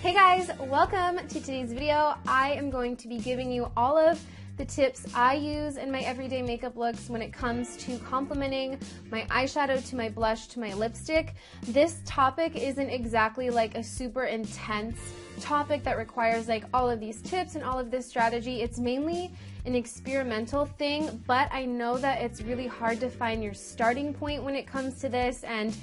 Hey guys, welcome to today's video. I am going to be giving you all of the tips I use in my everyday makeup looks when it comes to complementing my eyeshadow to my blush to my lipstick. This topic isn't exactly like a super intense topic that requires like all of these tips and all of this strategy. It's mainly an experimental thing, but I know that it's really hard to find your starting point when it comes to this, and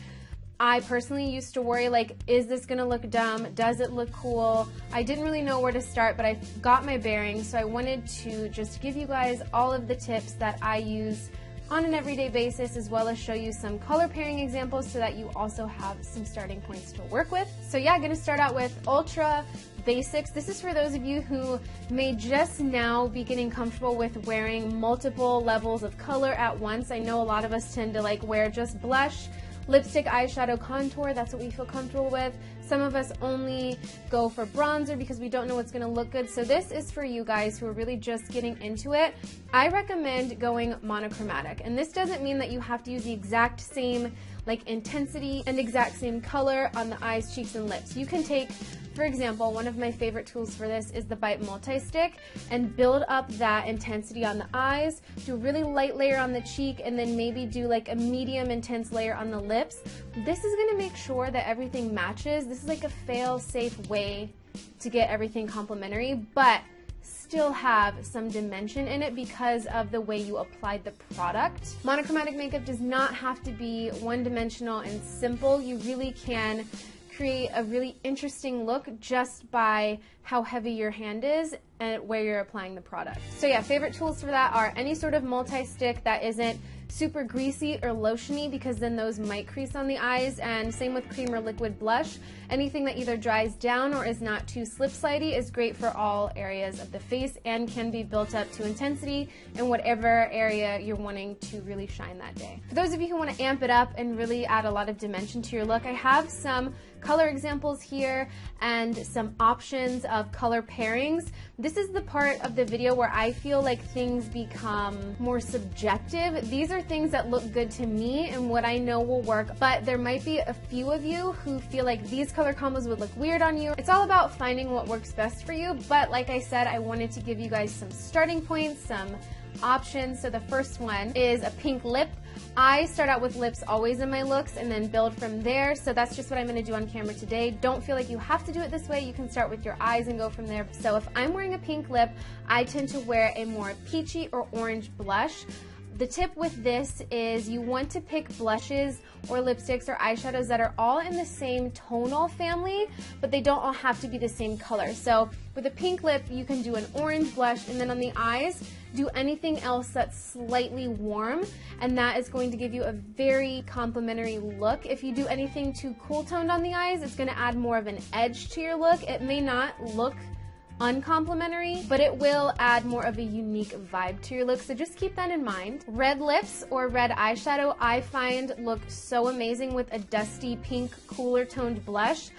I personally used to worry, like, is this gonna look dumb? Does it look cool? I didn't really know where to start, but I got my bearings, so I wanted to just give you guys all of the tips that I use on an everyday basis, as well as show you some color pairing examples so that you also have some starting points to work with. So yeah, I'm gonna start out with ultra basics. This is for those of you who may just now be getting comfortable with wearing multiple levels of color at once. I know a lot of us tend to like wear just blush, lipstick, eyeshadow, contour. That's what we feel comfortable with. Some of us only go for bronzer because we don't know what's going to look good. So this is for you guys who are really just getting into it. I recommend going monochromatic. And this doesn't mean that you have to use the exact same like intensity and exact same color on the eyes, cheeks, and lips. You can take, for example, one of my favorite tools for this is the Bite Multi-Stick, and build up that intensity on the eyes, do a really light layer on the cheek, and then maybe do like a medium intense layer on the lips. This is gonna make sure that everything matches. This is like a fail-safe way to get everything complementary, but still have some dimension in it because of the way you applied the product. Monochromatic makeup does not have to be one-dimensional and simple. You really can create a really interesting look just by how heavy your hand is and where you're applying the product. So yeah, favorite tools for that are any sort of multi-stick that isn't super greasy or lotiony, because then those might crease on the eyes, and same with cream or liquid blush. Anything that either dries down or is not too slip slidey is great for all areas of the face and can be built up to intensity in whatever area you're wanting to really shine that day. For those of you who want to amp it up and really add a lot of dimension to your look, I have some color examples here and some options of color pairings. This is the part of the video where I feel like things become more subjective. These are things that look good to me and what I know will work, but there might be a few of you who feel like these color combos would look weird on you. It's all about finding what works best for you, but like I said, I wanted to give you guys some starting points, some options. So the first one is a pink lip. I start out with lips always in my looks and then build from there. So that's just what I'm going to do on camera today. Don't feel like you have to do it this way. You can start with your eyes and go from there. So if I'm wearing a pink lip, I tend to wear a more peachy or orange blush. The tip with this is you want to pick blushes or lipsticks or eyeshadows that are all in the same tonal family, but they don't all have to be the same color. So with a pink lip, you can do an orange blush, and then on the eyes, do anything else that's slightly warm, and that is going to give you a very complementary look. If you do anything too cool toned on the eyes, it's going to add more of an edge to your look. It may not look uncomplimentary, but it will add more of a unique vibe to your look, so just keep that in mind. Red lips or red eyeshadow I find look so amazing with a dusty pink cooler toned blush.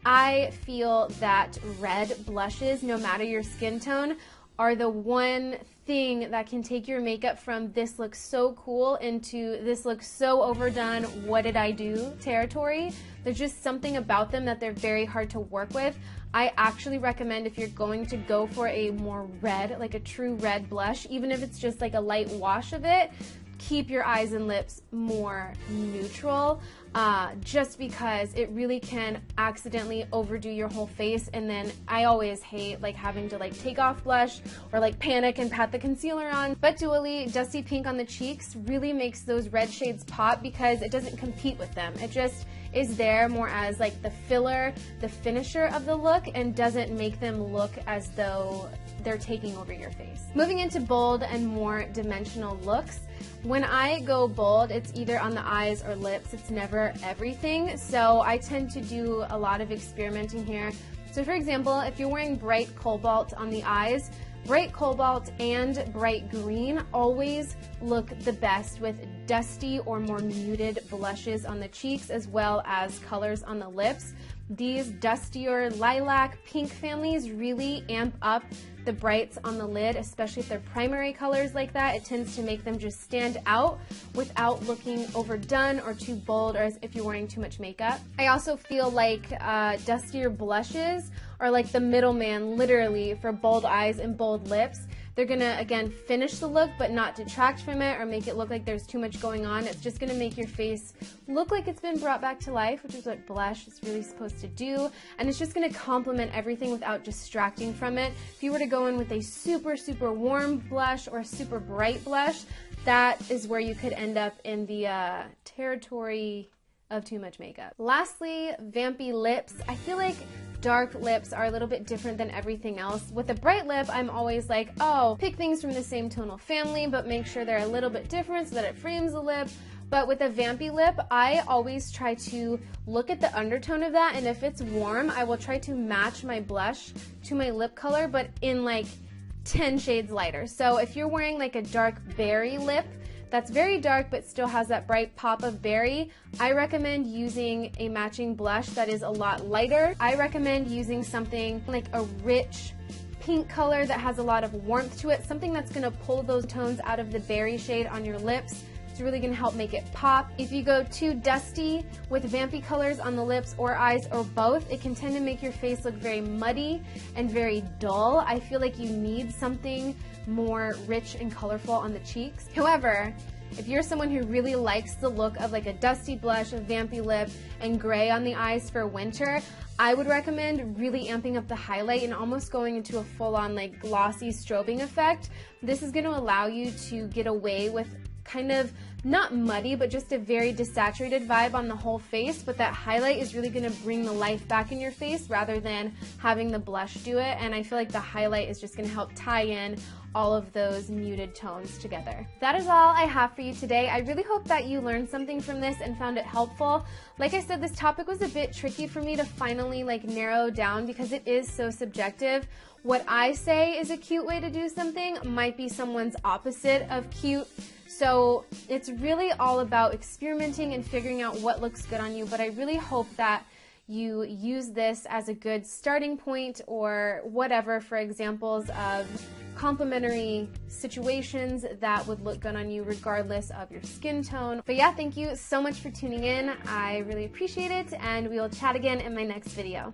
I feel that red blushes, no matter your skin tone, are the one thing that can take your makeup from this looks so cool into this looks so overdone, what did I do territory. There's just something about them that they're very hard to work with. I actually recommend, if you're going to go for a more red, like a true red blush, even if it's just like a light wash of it, keep your eyes and lips more neutral, just because it really can accidentally overdo your whole face. And then I always hate like having to like take off blush or like panic and pat the concealer on. But dually, dusty pink on the cheeks really makes those red shades pop because it doesn't compete with them. It just is there more as like the filler, the finisher of the look, and doesn't make them look as though they're taking over your face. Moving into bold and more dimensional looks, when I go bold, it's either on the eyes or lips. It's never everything. So I tend to do a lot of experimenting here. So for example, if you're wearing bright cobalt on the eyes, bright cobalt and bright green always look the best with dusty or more muted blushes on the cheeks, as well as colors on the lips. These dustier lilac, pink families really amp up the brights on the lid, especially if they're primary colors like that. It tends to make them just stand out without looking overdone or too bold, or as if you're wearing too much makeup. I also feel like dustier blushes are like the middleman literally for bold eyes and bold lips. They're gonna, again, finish the look but not detract from it or make it look like there's too much going on. It's just gonna make your face look like it's been brought back to life, which is what blush is really supposed to do. And it's just gonna complement everything without distracting from it. If you were to go in with a super, super warm blush or a super bright blush, that is where you could end up in the territory of too much makeup. Lastly, vampy lips. I feel like dark lips are a little bit different than everything else. With a bright lip, I'm always like, oh, pick things from the same tonal family, but make sure they're a little bit different so that it frames the lip. But with a vampy lip, I always try to look at the undertone of that, and if it's warm, I will try to match my blush to my lip color, but in like 10 shades lighter. So if you're wearing like a dark berry lip, that's very dark but still has that bright pop of berry, I recommend using a matching blush that is a lot lighter. I recommend using something like a rich pink color that has a lot of warmth to it, something that's gonna pull those tones out of the berry shade on your lips. It's really gonna help make it pop. If you go too dusty with vampy colors on the lips or eyes or both, it can tend to make your face look very muddy and very dull. I feel like you need something more rich and colorful on the cheeks. However, if you're someone who really likes the look of like a dusty blush, a vampy lip, and gray on the eyes for winter, I would recommend really amping up the highlight and almost going into a full-on like glossy strobing effect. This is going to allow you to get away with kind of not muddy, but just a very desaturated vibe on the whole face, but that highlight is really gonna bring the life back in your face rather than having the blush do it, and I feel like the highlight is just gonna help tie in all of those muted tones together. That is all I have for you today. I really hope that you learned something from this and found it helpful. Like I said, this topic was a bit tricky for me to finally like narrow down because it is so subjective. What I say is a cute way to do something might be someone's opposite of cute. So it's really all about experimenting and figuring out what looks good on you, but I really hope that you use this as a good starting point or whatever for examples of complementary situations that would look good on you regardless of your skin tone. But yeah, thank you so much for tuning in. I really appreciate it, and we will chat again in my next video.